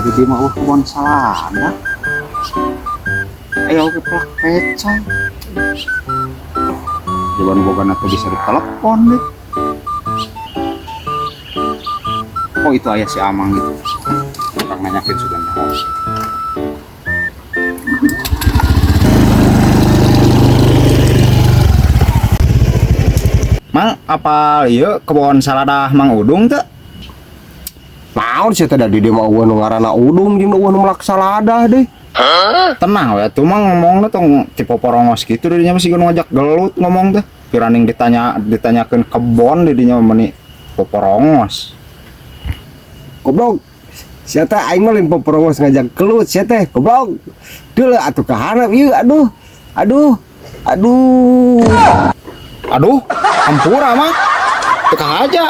tadi dia mau kebon salada. Ayo keplak pecah. Jawaban boga atau bisa ditelepon deh. Oh itu ayah si Amang itu. Orang nanyakin sudah nyawa. Mang, apa iya kebon salada Mang Udung tuh? Naon sih tadi dia mau ngaranna udung jeung melak salada deh. Tenang ya, tuh Mang ngomongnya tuh tipe porongos gitu dirinya masih ngajak gelut ngomong tuh. Piraning ditanyakan kebon dirinya meni porongos. Goblok. Sia teh aing mah lain poporongos ngajak gelut sia teh. Goblok. Deul atuh kaharep ieu aduh. Aduh. Aduh. Aduh, ampura mah. Teka aja.